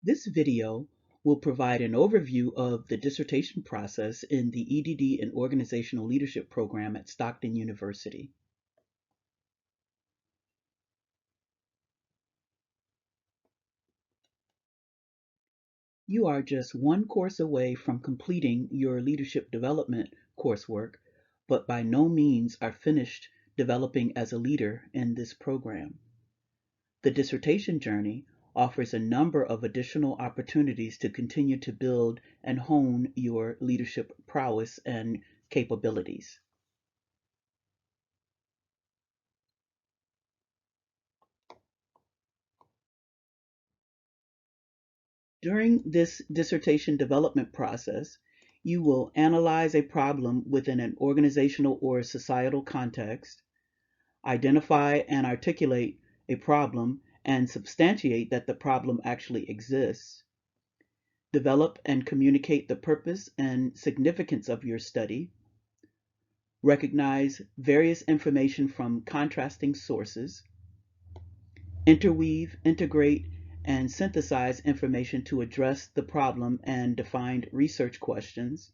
This video will provide an overview of the dissertation process in the EDD and Organizational Leadership program at Stockton University. You are just one course away from completing your leadership development coursework, but by no means are finished developing as a leader in this program. The dissertation journey offers a number of additional opportunities to continue to build and hone your leadership prowess and capabilities. During this dissertation development process, you will analyze a problem within an organizational or societal context, identify and articulate a problem and substantiate that the problem actually exists, develop and communicate the purpose and significance of your study, recognize various information from contrasting sources, interweave, integrate, and synthesize information to address the problem and defined research questions,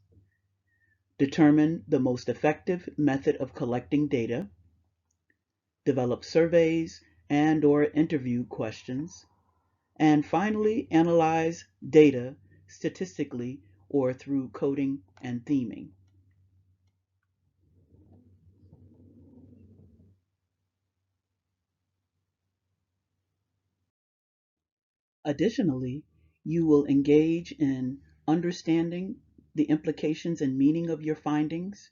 determine the most effective method of collecting data, develop surveys and/or interview questions, and finally analyze data statistically or through coding and theming. Additionally, you will engage in understanding the implications and meaning of your findings,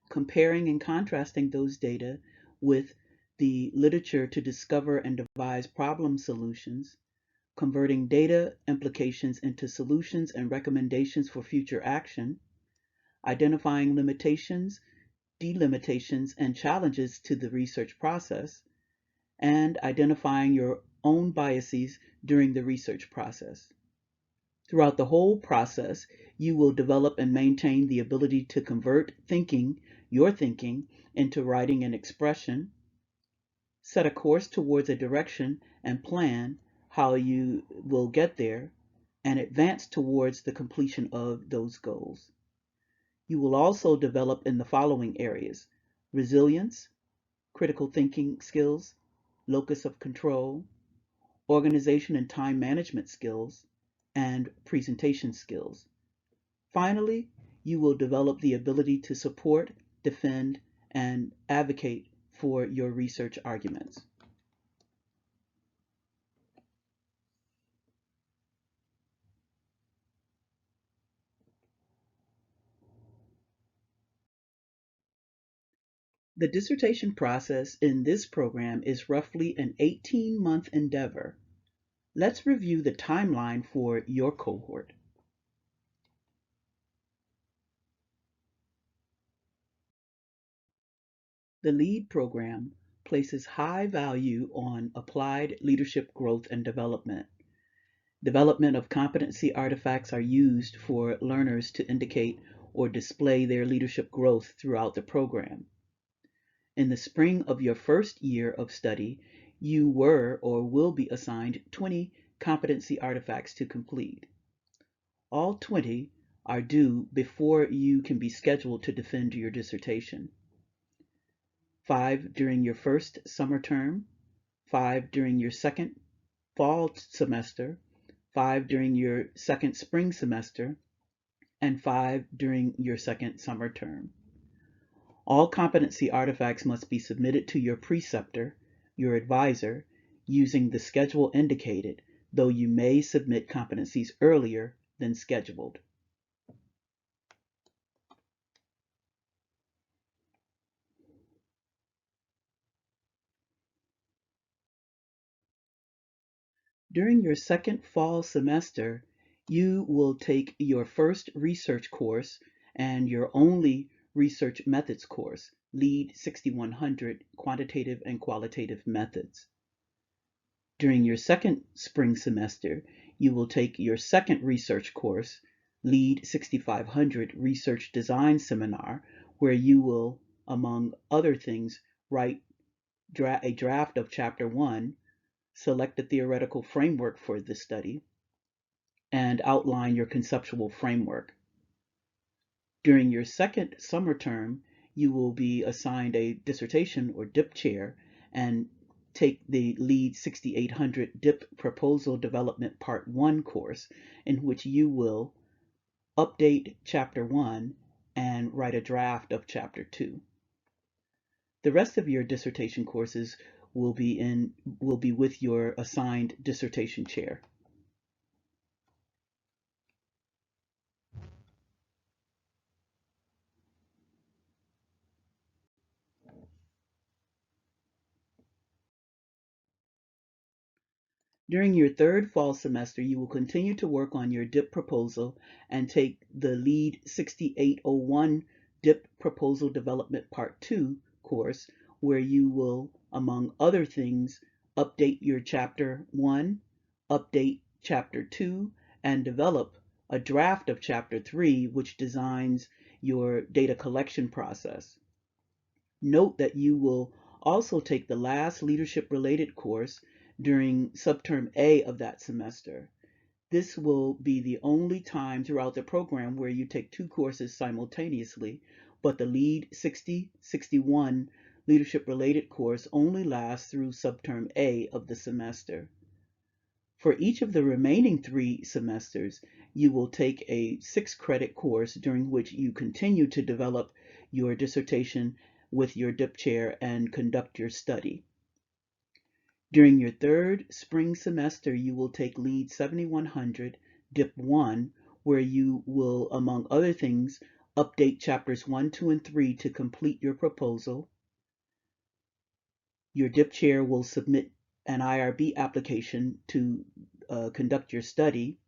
comparing and contrasting those data with the literature to discover and devise problem solutions, converting data implications into solutions and recommendations for future action, identifying limitations, delimitations, and challenges to the research process, and identifying your own biases during the research process. Throughout the whole process, you will develop and maintain the ability to convert your thinking, into writing and expression, set a course towards a direction and plan how you will get there, and advance towards the completion of those goals. You will also develop in the following areas: resilience, critical thinking skills, locus of control, organization and time management skills, and presentation skills. Finally, you will develop the ability to support, defend, and advocate for your research arguments. The dissertation process in this program is roughly an 18-month endeavor. Let's review the timeline for your cohort. The LEAD program places high value on applied leadership growth and development. Development of competency artifacts are used for learners to indicate or display their leadership growth throughout the program. In the spring of your first year of study, you were or will be assigned 20 competency artifacts to complete. All 20 are due before you can be scheduled to defend your dissertation. 5 during your first summer term, 5 during your second fall semester, 5 during your second spring semester, and 5 during your second summer term. All competency artifacts must be submitted to your preceptor, your advisor, using the schedule indicated, though you may submit competencies earlier than scheduled. During your second fall semester, you will take your first research course and your only research methods course, LEAD 6100 Quantitative and Qualitative Methods. During your second spring semester, you will take your second research course, LEAD 6500 Research Design Seminar, where you will, among other things, write a draft of Chapter 1, select a theoretical framework for the study, and outline your conceptual framework. During your second summer term, you will be assigned a dissertation or DIP chair and take the LEAD 6800 DIP Proposal Development Part 1 course, in which you will update Chapter 1 and write a draft of Chapter 2. The rest of your dissertation courses will be with your assigned dissertation chair. During your third fall semester, you will continue to work on your DIP proposal and take the LEAD 6801 DIP Proposal Development Part 2 course, where you will, among other things, update your Chapter 1, update Chapter 2, and develop a draft of Chapter 3, which designs your data collection process. Note that you will also take the last leadership-related course during subterm A of that semester. This will be the only time throughout the program where you take two courses simultaneously, but the LEAD 6061 leadership-related course only lasts through subterm A of the semester. For each of the remaining 3 semesters, you will take a 6-credit course during which you continue to develop your dissertation with your DIP chair and conduct your study. During your third spring semester, you will take LEAD 7100 DIP 1, where you will, among other things, update chapters 1, 2, and 3 to complete your proposal. Your DIP chair will submit an IRB application to conduct your study.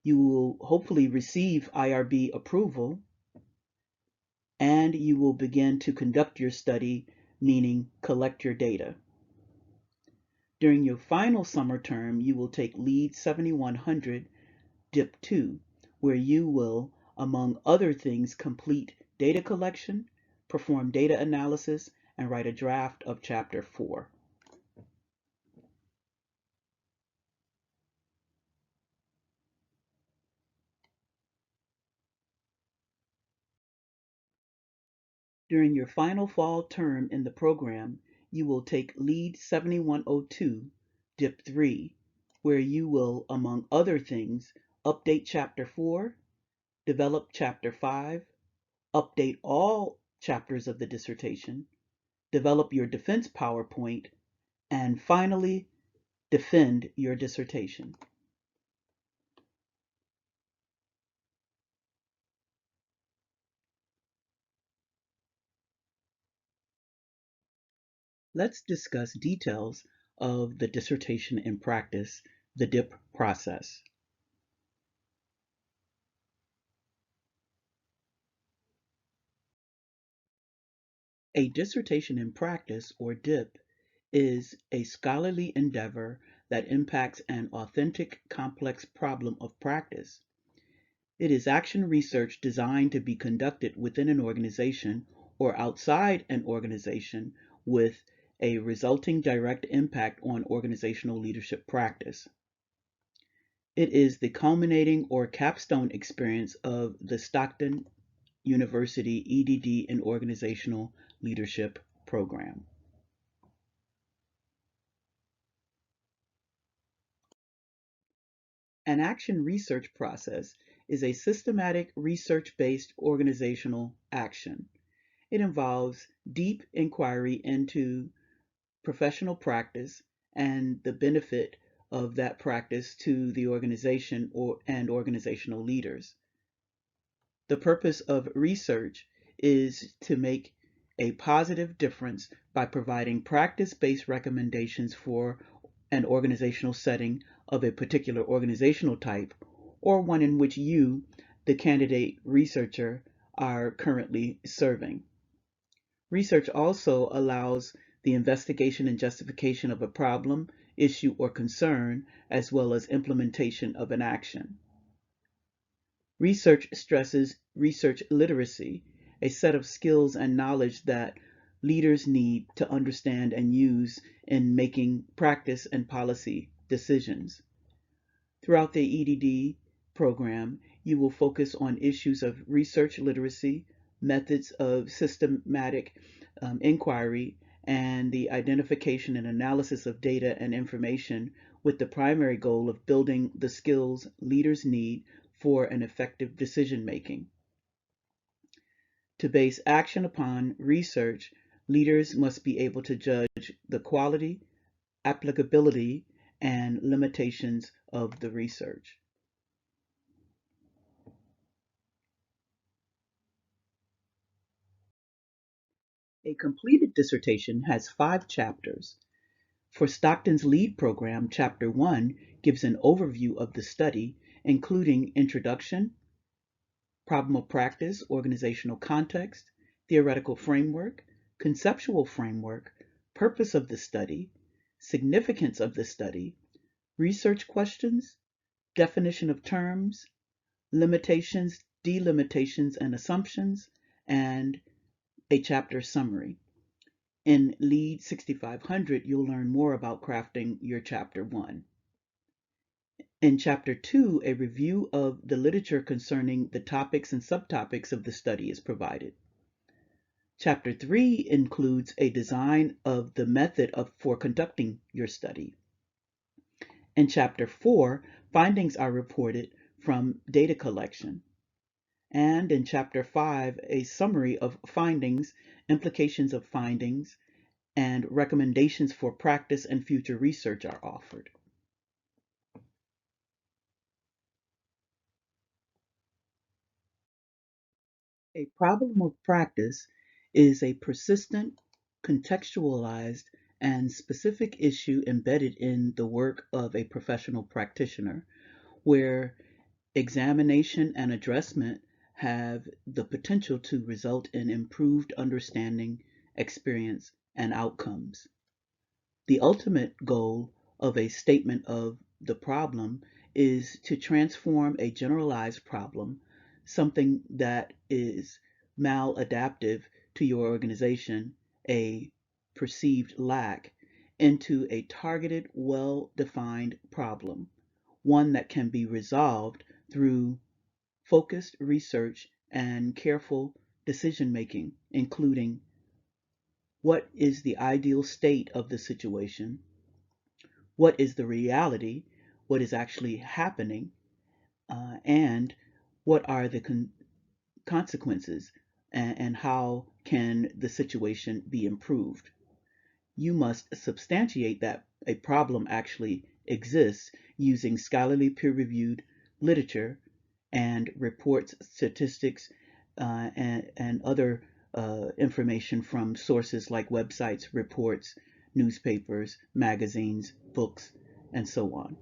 You will hopefully receive IRB approval, and you will begin to conduct your study, meaning collect your data. During your final summer term, you will take LEAD 7100 DIP 2, where you will, among other things, complete data collection, perform data analysis, and write a draft of Chapter 4. During your final fall term in the program, you will take LEAD 7102 DIP 3, where you will, among other things, update Chapter 4, develop Chapter 5, update all chapters of the dissertation, develop your defense PowerPoint, and finally, defend your dissertation. Let's discuss details of the dissertation in practice, the DIP process. A dissertation in practice, or DIP, is a scholarly endeavor that impacts an authentic, complex problem of practice. It is action research designed to be conducted within an organization or outside an organization with a resulting direct impact on organizational leadership practice. It is the culminating or capstone experience of the Stockton University EDD in Organizational Leadership program. An action research process is a systematic research-based organizational action. It involves deep inquiry into professional practice and the benefit of that practice to the organization and organizational leaders. The purpose of research is to make a positive difference by providing practice-based recommendations for an organizational setting of a particular organizational type, or one in which you, the candidate researcher, are currently serving. Research also allows the investigation and justification of a problem, issue, or concern, as well as implementation of an action. Research stresses research literacy, a set of skills and knowledge that leaders need to understand and use in making practice and policy decisions. Throughout the EDD program, you will focus on issues of research literacy, methods of systematic inquiry, and the identification and analysis of data and information with the primary goal of building the skills leaders need for an effective decision making. To base action upon research, leaders must be able to judge the quality, applicability, and limitations of the research. A completed dissertation has 5 chapters. For Stockton's LEAD program, Chapter 1 gives an overview of the study, including introduction, problem of practice, organizational context, theoretical framework, conceptual framework, purpose of the study, significance of the study, research questions, definition of terms, limitations, delimitations, and assumptions, and a chapter summary. In LEAD 6500, you'll learn more about crafting your Chapter 1. In Chapter 2, a review of the literature concerning the topics and subtopics of the study is provided. Chapter 3 includes a design of the method for conducting your study. In Chapter 4, findings are reported from data collection. And in Chapter 5, a summary of findings, implications of findings, and recommendations for practice and future research are offered. A problem of practice is a persistent, contextualized, and specific issue embedded in the work of a professional practitioner, where examination and addressment have the potential to result in improved understanding, experience, and outcomes. The ultimate goal of a statement of the problem is to transform a generalized problem, something that is maladaptive to your organization, a perceived lack, into a targeted, well-defined problem, one that can be resolved through focused research and careful decision making, including what is the ideal state of the situation, what is the reality, what is actually happening, and what are the consequences, and how can the situation be improved. You must substantiate that a problem actually exists using scholarly peer-reviewed literature and reports, statistics, and other information from sources like websites, reports, newspapers, magazines, books, and so on.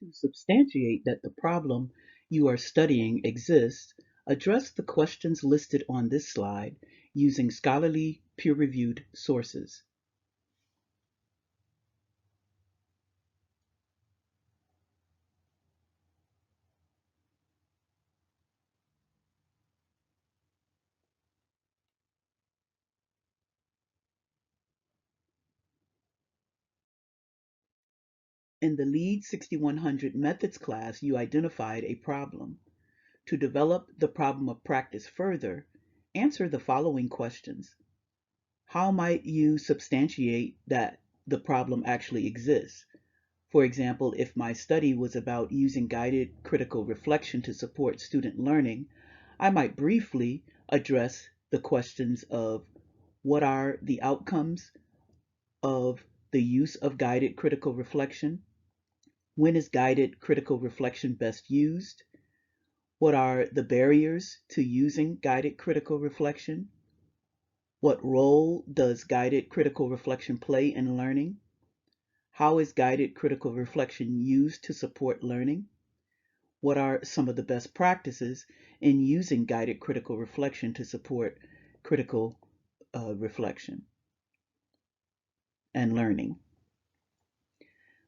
To substantiate that the problem you are studying exists, address the questions listed on this slide using scholarly peer-reviewed sources. In the LEAD 6100 Methods class, you identified a problem. To develop the problem of practice further, answer the following questions. How might you substantiate that the problem actually exists? For example, if my study was about using guided critical reflection to support student learning, I might briefly address the questions of what are the outcomes of the use of guided critical reflection? When is guided critical reflection best used? What are the barriers to using guided critical reflection? What role does guided critical reflection play in learning? How is guided critical reflection used to support learning? What are some of the best practices in using guided critical reflection to support critical reflection and learning?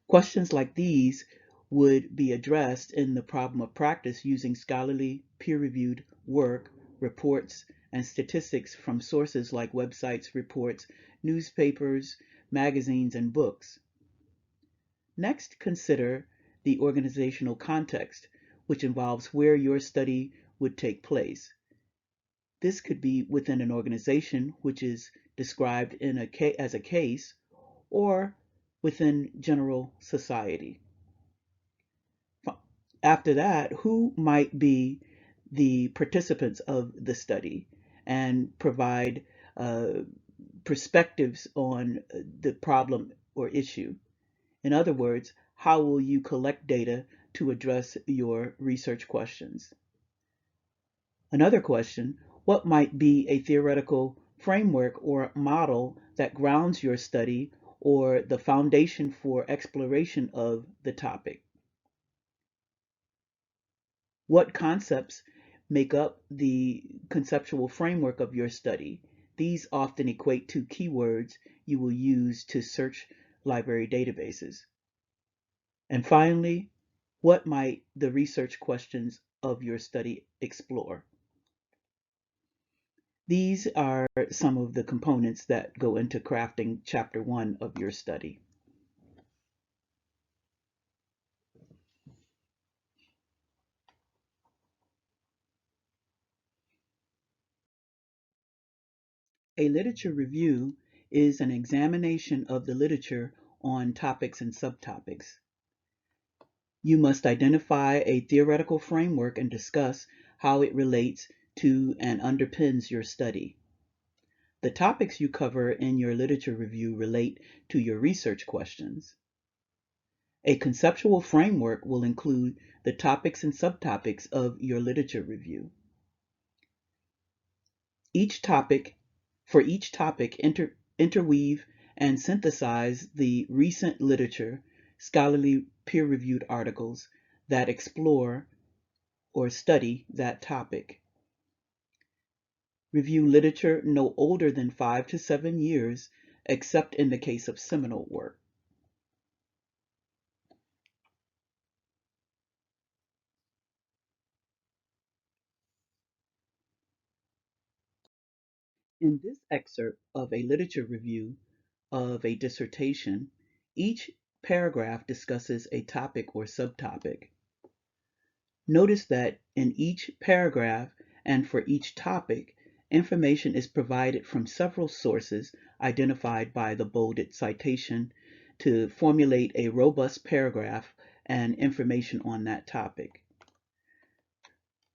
Questions like these would be addressed in the problem of practice using scholarly peer-reviewed work, reports, and statistics from sources like websites, reports, newspapers, magazines, and books. Next, consider the organizational context, which involves where your study would take place. This could be within an organization, which is described as a case, or within general society. After that, who might be the participants of the study and provide perspectives on the problem or issue? In other words, how will you collect data to address your research questions? Another question, what might be a theoretical framework or model that grounds your study or the foundation for exploration of the topic? What concepts make up the conceptual framework of your study? These often equate to keywords you will use to search library databases. And finally, what might the research questions of your study explore? These are some of the components that go into crafting Chapter 1 of your study. A literature review is an examination of the literature on topics and subtopics. You must identify a theoretical framework and discuss how it relates to and underpins your study. The topics you cover in your literature review relate to your research questions. A conceptual framework will include the topics and subtopics of your literature review. For each topic, interweave and synthesize the recent literature, scholarly peer-reviewed articles that explore or study that topic. Review literature no older than 5 to 7 years, except in the case of seminal work. In this excerpt of a literature review of a dissertation, each paragraph discusses a topic or subtopic. Notice that in each paragraph and for each topic, information is provided from several sources identified by the bolded citation to formulate a robust paragraph and information on that topic.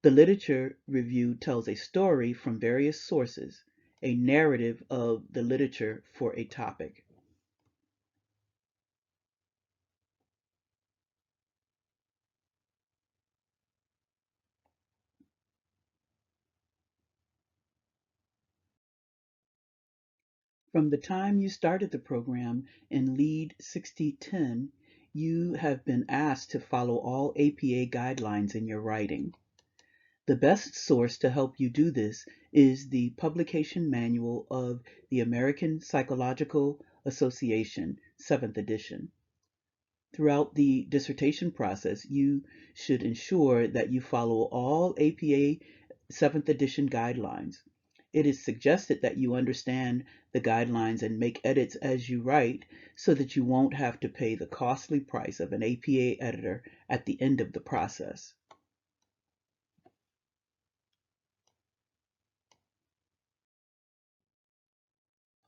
The literature review tells a story from various sources, a narrative of the literature for a topic. From the time you started the program in LEAD 6010, you have been asked to follow all APA guidelines in your writing. The best source to help you do this is the publication manual of the American Psychological Association, 7th edition. Throughout the dissertation process, you should ensure that you follow all APA 7th edition guidelines. It is suggested that you understand the guidelines and make edits as you write so that you won't have to pay the costly price of an APA editor at the end of the process.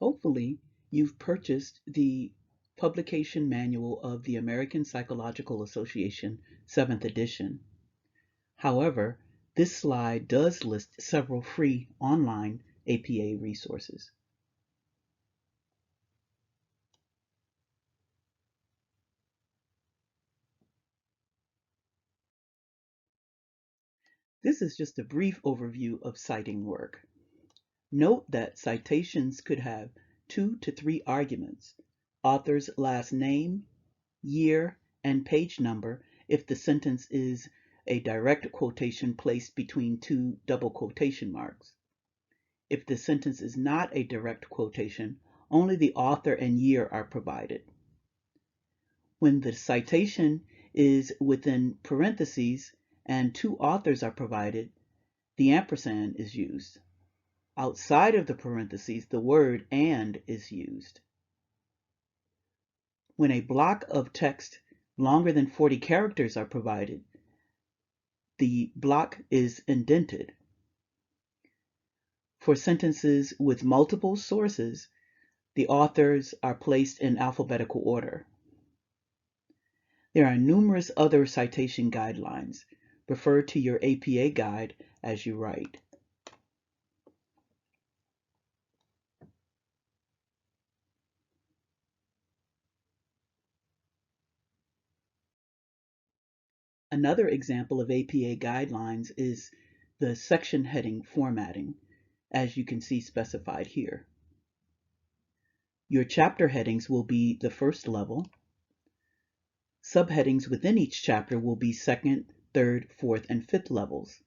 Hopefully, you've purchased the publication manual of the American Psychological Association, 7th edition. However, this slide does list several free online APA resources. This is just a brief overview of citing work. Note that citations could have 2 to 3 arguments: author's last name, year, and page number if the sentence is a direct quotation placed between 2 double quotation marks. If the sentence is not a direct quotation, only the author and year are provided. When the citation is within parentheses and 2 authors are provided, the ampersand is used. Outside of the parentheses, the word "and" is used. When a block of text longer than 40 characters are provided, the block is indented. For sentences with multiple sources, the authors are placed in alphabetical order. There are numerous other citation guidelines. Refer to your APA guide as you write. Another example of APA guidelines is the section heading formatting, as you can see specified here. Your chapter headings will be the first level. Subheadings within each chapter will be second, third, fourth, and fifth levels.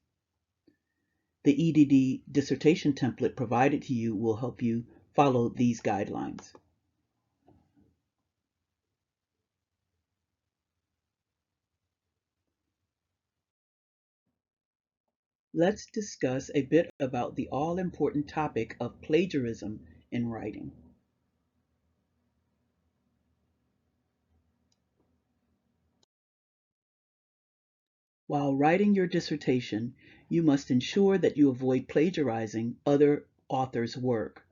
The EDD dissertation template provided to you will help you follow these guidelines. Let's discuss a bit about the all-important topic of plagiarism in writing. While writing your dissertation, you must ensure that you avoid plagiarizing other authors' work.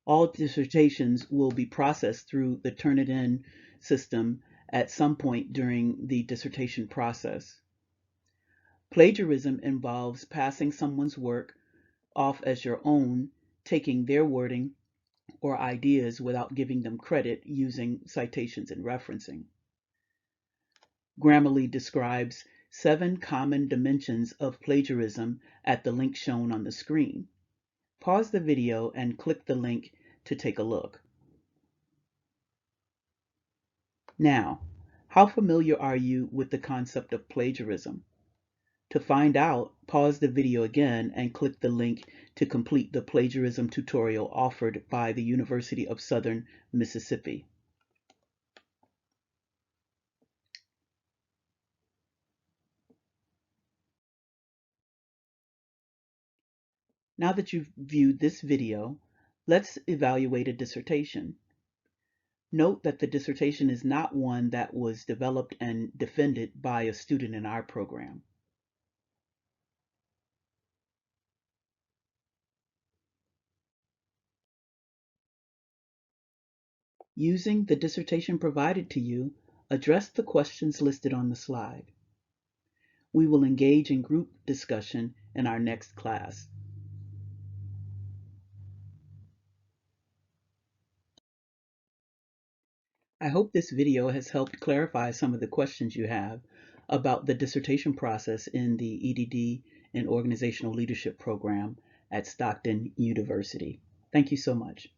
All dissertations will be processed through the Turnitin system at some point during the dissertation process. Plagiarism involves passing someone's work off as your own, taking their wording or ideas without giving them credit using citations and referencing. Grammarly describes 7 common dimensions of plagiarism at the link shown on the screen. Pause the video and click the link to take a look. Now, how familiar are you with the concept of plagiarism? To find out, pause the video again and click the link to complete the plagiarism tutorial offered by the University of Southern Mississippi. Now that you've viewed this video, let's evaluate a dissertation. Note that the dissertation is not one that was developed and defended by a student in our program. Using the dissertation provided to you, address the questions listed on the slide. We will engage in group discussion in our next class. I hope this video has helped clarify some of the questions you have about the dissertation process in the EDD and Organizational Leadership program at Stockton University. Thank you so much.